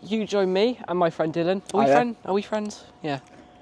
you join me and my friend Dylan. Are we friends? Yeah.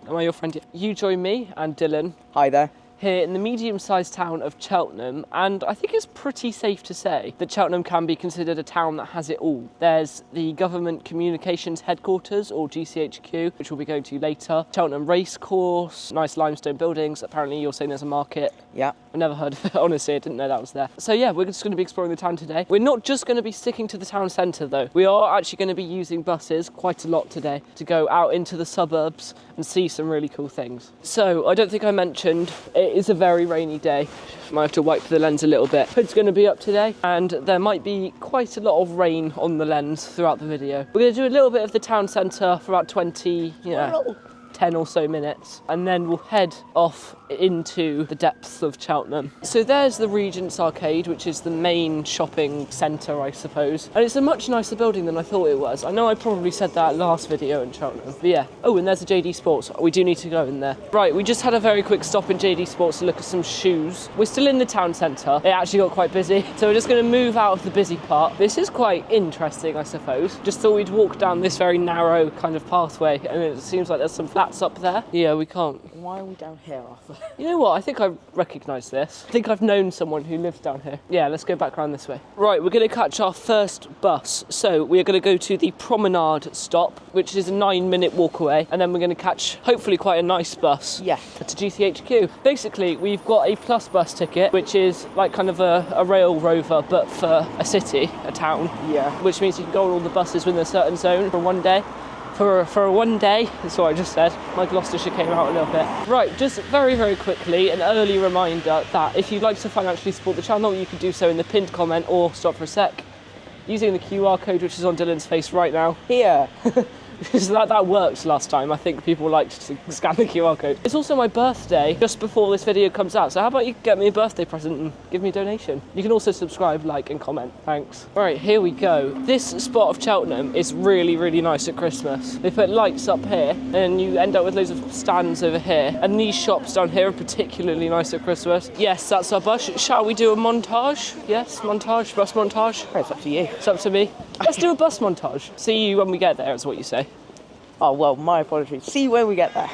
Am I your friend? You join me and Dylan. Hi there. Here in the medium-sized town of Cheltenham, and I think it's pretty safe to say that Cheltenham can be considered a town that has it all. There's the Government Communications Headquarters, or GCHQ, which we'll be going to later. Cheltenham Racecourse, nice limestone buildings. Apparently you're saying there's a market. Yeah. I've never heard of it, honestly, I didn't know that was there. So yeah, we're just going to be exploring the town today. We're not just going to be sticking to the town centre though. We are actually going to be using buses quite a lot today to go out into the suburbs and see some really cool things. So, I don't think I mentioned, it is a very rainy day. Might have to wipe the lens a little bit. Hood's going to be up today, and there might be quite a lot of rain on the lens throughout the video. We're going to do a little bit of the town centre for about 10 or so minutes, and then we'll head off into the depths of Cheltenham. So there's the Regent's Arcade, which is the main shopping centre, I suppose. And it's a much nicer building than I thought it was. I know I probably said that last video in Cheltenham, but yeah. Oh, and there's a JD Sports. We do need to go in there. Right, we just had a very quick stop in JD Sports to look at some shoes. We're still in the town centre. It actually got quite busy, so we're just going to move out of the busy part. This is quite interesting, I suppose. Just thought we'd walk down this very narrow kind of pathway, and it seems like there's some flats up there. Yeah, we can't. Why are we down here, Arthur? You know what? I think I recognise this. I think I've known someone who lives down here. Yeah, let's go back around this way. Right, we're going to catch our first bus. So we're going to go to the Promenade stop, which is a 9-minute walk away, and then we're going to catch hopefully quite a nice bus. Yeah. To GCHQ. Basically, we've got a plus bus ticket, which is like kind of a rail rover, but for a city, a town. Yeah. Which means you can go on all the buses within a certain zone for one day. For one day, that's what I just said. My Gloucestershire came out a little bit. Right, just very, very quickly, an early reminder that if you'd like to financially support the channel, you can do so in the pinned comment or stop for a sec, using the QR code which is on Dylan's face right now. Here. Because that worked last time. I think people liked to scan the QR code. It's also my birthday just before this video comes out, so how about you get me a birthday present and give me a donation? You can also subscribe, like and comment. Thanks. Alright, here we go. This spot of Cheltenham is really, really nice at Christmas. They put lights up here and you end up with loads of stands over here, and these shops down here are particularly nice at Christmas. Yes, that's our bus. Shall we do a montage? Yes, montage, bus montage? Oh, it's up to you. It's up to me. Let's do a bus montage. See you when we get there, is what you say. Oh, well, my apologies. See you when we get there.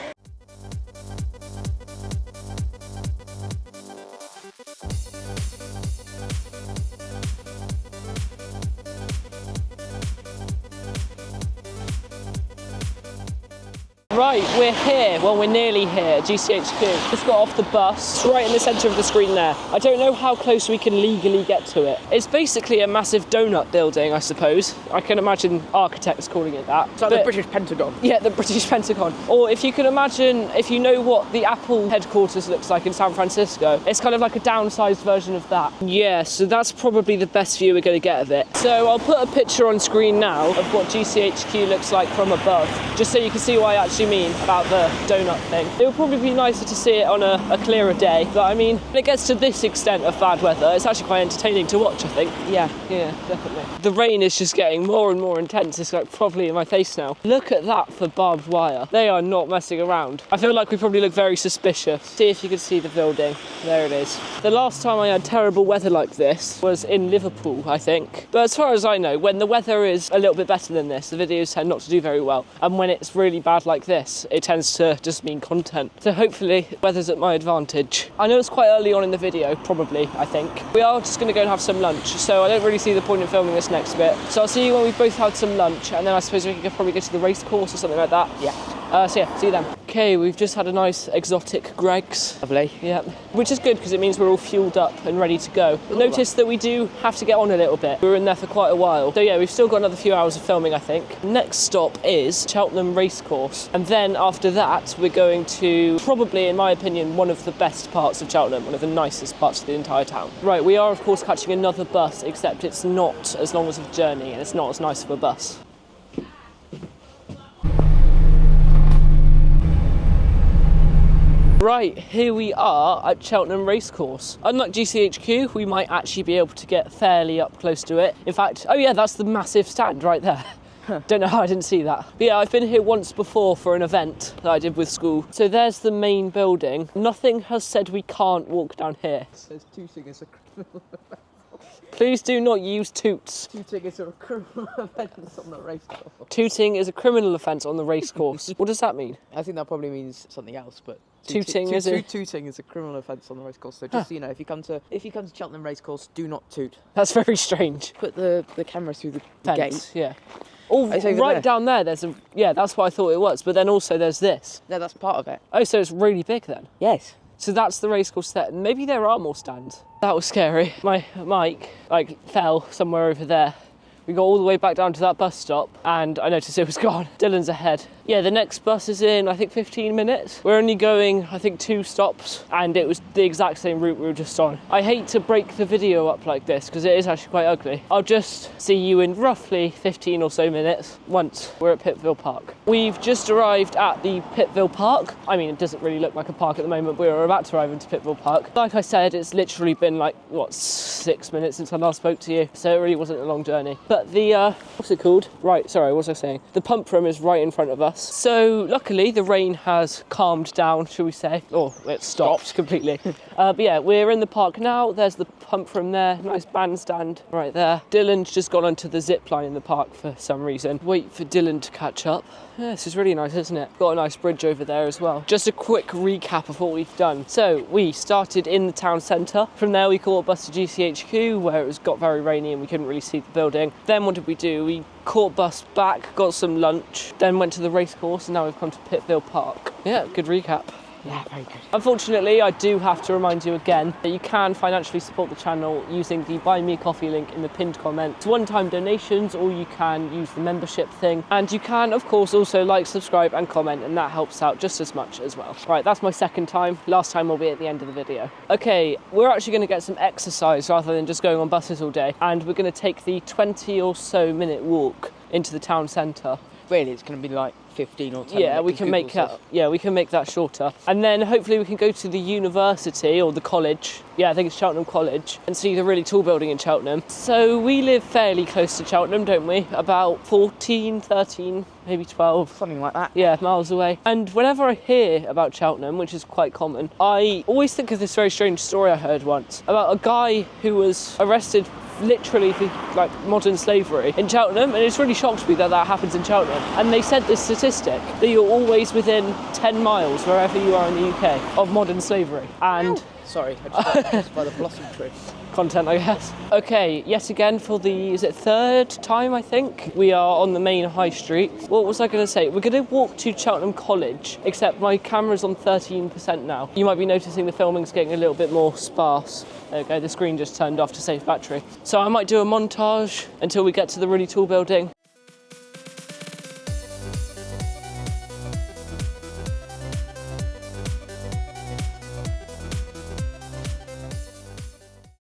Right, we're here. Well, we're nearly here, GCHQ. Just got off the bus. It's right in the centre of the screen there. I don't know how close we can legally get to it. It's basically a massive donut building, I suppose. I can imagine architects calling it that. It's like the British Pentagon. Yeah, the British Pentagon. Or if you can imagine, if you know what the Apple headquarters looks like in San Francisco, it's kind of like a downsized version of that. Yeah, so that's probably the best view we're going to get of it. So I'll put a picture on screen now of what GCHQ looks like from above, just so you can see what I actually mean about the donut thing. It would probably be nicer to see it on a clearer day, but I mean, when it gets to this extent of bad weather, it's actually quite entertaining to watch, I think. Yeah, definitely. The rain is just getting more and more intense. It's like probably in my face now. Look at that for barbed wire. They are not messing around. I feel like we probably look very suspicious. See if you can see the building. There it is. The last time I had terrible weather like this was in Liverpool, I think. But as far as I know, when the weather is a little bit better than this, the videos tend not to do very well. And when it's really bad like this, it tends to just mean content. So hopefully weather's at my advantage. I know it's quite early on in the video, probably, I think. We are just going to go and have some lunch, so I don't really see the point in filming this next bit. So I'll see you when we've both had some lunch, and then I suppose we can probably go to the race course or something like that. Yeah. So yeah, see you then. Okay, we've just had a nice exotic Greggs. Lovely. Yeah, which is good because it means we're all fueled up and ready to go. Notice that we do have to get on a little bit. We were in there for quite a while. So yeah, we've still got another few hours of filming, I think. Next stop is Cheltenham Racecourse. And then after that, we're going to probably, in my opinion, one of the best parts of Cheltenham, one of the nicest parts of the entire town. Right, we are of course catching another bus, except it's not as long as a journey and it's not as nice of a bus. Right, here we are at Cheltenham Racecourse. Unlike GCHQ, we might actually be able to get fairly up close to it. In fact, oh yeah, that's the massive stand right there. Don't know how I didn't see that. But yeah, I've been here once before for an event that I did with school. So there's the main building. Nothing has said we can't walk down here. There's two singers. Please do not use toots. Tooting is a criminal offence on the racecourse. Tooting is a criminal offence on the racecourse. What does that mean? I think that probably means something else, but Tooting is a... Tooting is a criminal offence on the racecourse. So just so you know, if you come to Cheltenham Racecourse, do not toot. That's very strange. Put the camera through the Fence, gate. yeah. Oh, right down there, there's a... Yeah, that's what I thought it was. But then also there's this. No, that's part of it. Oh, so it's really big then? Yes. So that's the racecourse set. Maybe there are more stands. That was scary. My mic, fell somewhere over there. We got all the way back down to that bus stop and I noticed it was gone. Dylan's ahead. Yeah, the next bus is in, I think, 15 minutes. We're only going, I think, 2 stops and it was the exact same route we were just on. I hate to break the video up like this because it is actually quite ugly. I'll just see you in roughly 15 or so minutes once we're at Pitville Park. We've just arrived at the Pitville Park. I mean, it doesn't really look like a park at the moment. We were about to arrive into Pitville Park. Like I said, it's literally been 6 minutes since I last spoke to you. So it really wasn't a long journey. But the, what's it called? Right, sorry, what was I saying? The pump room is right in front of us. So luckily the rain has calmed down, shall we say? Or it stopped completely. But yeah, we're in the park now. There's the pump room there, nice bandstand right there. Dylan's just got onto the zip line in the park for some reason. Wait for Dylan to catch up. Yeah, this is really nice, isn't it? Got a nice bridge over there as well. Just a quick recap of what we've done. So we started in the town centre. From there we caught a bus to GCHQ where it got very rainy and we couldn't really see the building. Then what did we do? We caught bus back, got some lunch, then went to the racecourse and now we've come to Pitville Park. Yeah, good recap. Yeah, very good. Unfortunately, I do have to remind you again that you can financially support the channel using the Buy Me a Coffee link in the pinned comment. It's one-time donations, or you can use the membership thing. And you can, of course, also like, subscribe and comment, and that helps out just as much as well. Right, that's my second time. Last time will be at the end of the video. Okay, we're actually going to get some exercise rather than just going on buses all day. And we're going to take the 20 or so minute walk into the town centre. Really, it's going to be 15 or 10 yeah, minutes. we can make that. Yeah, we can make that shorter, and then hopefully we can go to the university or the college. Yeah, I think it's Cheltenham College, and see the really tall building in Cheltenham. So we live fairly close to Cheltenham, don't we? About 14, 13, maybe 12. Something like that. Yeah, miles away. And whenever I hear about Cheltenham, which is quite common, I always think of this very strange story I heard once about a guy who was arrested literally for modern slavery in Cheltenham, and it's really shocked me that happens in Cheltenham. And they said this statistic that you're always within 10 miles wherever you are in the UK of modern slavery. And sorry, I just by the blossom tree. Content, I guess. Okay, yet again for the, is it third time, I think? We are on the main high street. What was I going to say? We're going to walk to Cheltenham College, except my camera's on 13% now. You might be noticing the filming's getting a little bit more sparse. There we go, the screen just turned off to save battery. So I might do a montage until we get to the really tall building.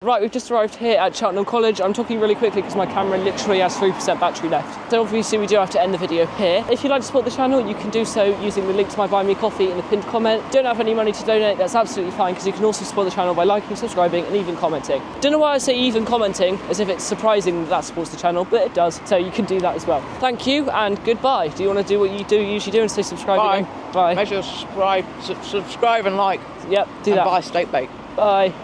Right, we've just arrived here at Cheltenham College. I'm talking really quickly because my camera literally has 3% battery left. So obviously we do have to end the video here. If you'd like to support the channel, you can do so using the link to my Buy Me a Coffee in the pinned comment. Don't have any money to donate, that's absolutely fine, because you can also support the channel by liking, subscribing and even commenting. Don't know why I say even commenting, as if it's surprising that supports the channel, but it does, so you can do that as well. Thank you and goodbye. Do you want to do what you usually do and say subscribe again? Bye. Make sure to subscribe and like. Yep, do that. Buy steak bake. Bye.